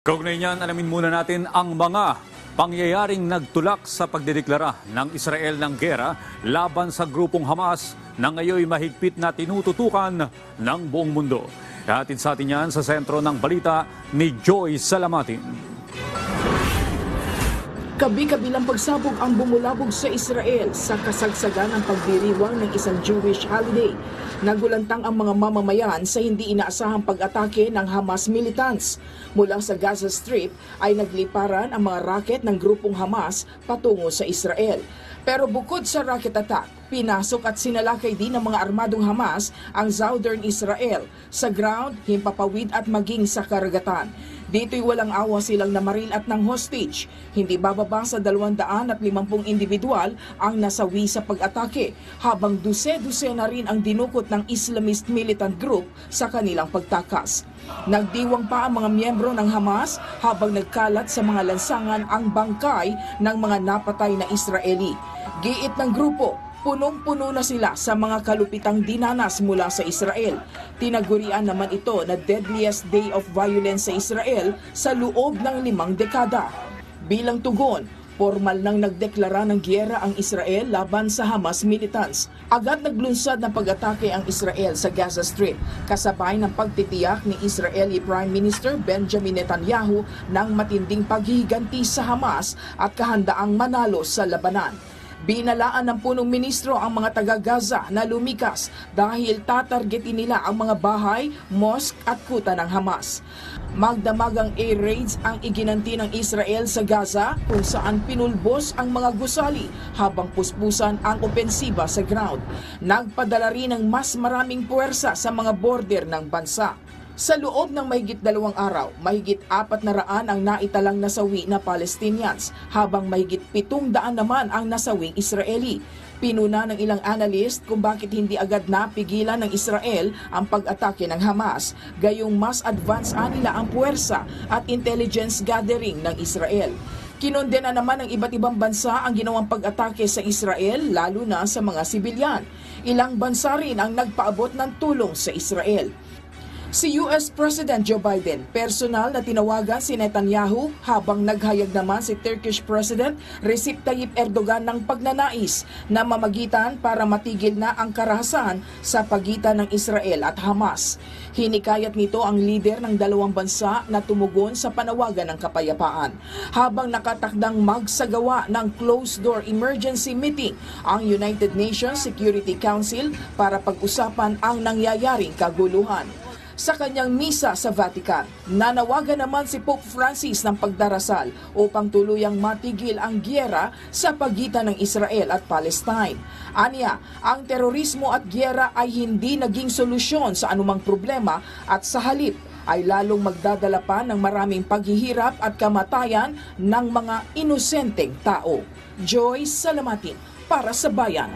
Kaugnay niyan, alamin muna natin ang mga pangyayaring nagtulak sa pagdedeklara ng Israel ng gera laban sa grupong Hamas na ngayon mahigpit na tinututukan ng buong mundo. Hatid sa atin yan sa sentro ng balita ni Joy Salamatin. Kabi-kabilang pagsabog ang bumulabog sa Israel sa kasagsagan ng pagdiriwang ng isang Jewish holiday. Nagulantang ang mga mamamayan sa hindi inaasahang pag-atake ng Hamas militants. Mula sa Gaza Strip ay nagliparan ang mga rocket ng grupong Hamas patungo sa Israel. Pero bukod sa rocket attack, pinasok at sinalakay din ng mga armadong Hamas ang southern Israel sa ground, himpapawid at maging sa karagatan. Dito'y walang awa silang namaril at ng hostage. Hindi bababa sa 250 individual ang nasawi sa pag-atake, habang duse-duse na rin ang dinukot ng Islamist militant group sa kanilang pagtakas. Nagdiwang pa ang mga miyembro ng Hamas habang nagkalat sa mga lansangan ang bangkay ng mga napatay na Israeli. Giit ng grupo, punong-puno na sila sa mga kalupitang dinanas mula sa Israel. Tinagurian naman ito na deadliest day of violence sa Israel sa loob ng 5 dekada. Bilang tugon, formal nang nagdeklara ng giyera ang Israel laban sa Hamas militants. Agad naglunsad ng pag-atake ang Israel sa Gaza Strip, kasabay ng pagtitiyak ni Israeli Prime Minister Benjamin Netanyahu ng matinding paghihiganti sa Hamas at kahandaang manalo sa labanan. Binalaan ng punong ministro ang mga taga-Gaza na lumikas dahil tatargetin nila ang mga bahay, mosque at kuta ng Hamas. Magdamagang air raids ang iginanti ng Israel sa Gaza kung saan pinulbos ang mga gusali habang puspusan ang opensiba sa ground. Nagpadala rin ng mas maraming puwersa sa mga border ng bansa. Sa loob ng mahigit 2 araw, mahigit 400 ang naitalang nasawi na Palestinians, habang mahigit 700 naman ang nasawing Israeli. Pinuna ng ilang analyst kung bakit hindi agad napigilan ng Israel ang pag-atake ng Hamas, gayong mas advance nila ang puwersa at intelligence gathering ng Israel. Kinondena naman ng iba't ibang bansa ang ginawang pag-atake sa Israel, lalo na sa mga sibilyan. Ilang bansa rin ang nagpaabot ng tulong sa Israel. Si US President Joe Biden, personal na tinawagan si Netanyahu, habang naghayag naman si Turkish President Recep Tayyip Erdogan ng pagnanais na mamagitan para matigil na ang karahasan sa pagitan ng Israel at Hamas. Hinikayat nito ang lider ng dalawang bansa na tumugon sa panawagan ng kapayapaan, habang nakatakdang magsagawa ng closed-door emergency meeting ang United Nations Security Council para pag-usapan ang nangyayaring kaguluhan. Sa kanyang misa sa Vatican, nanawagan naman si Pope Francis ng pagdarasal upang tuluyang matigil ang giyera sa pagitan ng Israel at Palestine. Aniya, ang terorismo at giyera ay hindi naging solusyon sa anumang problema at sa halip ay lalong magdadala pa ng maraming paghihirap at kamatayan ng mga inosenteng tao. Joy Salamatin para sa Bayan.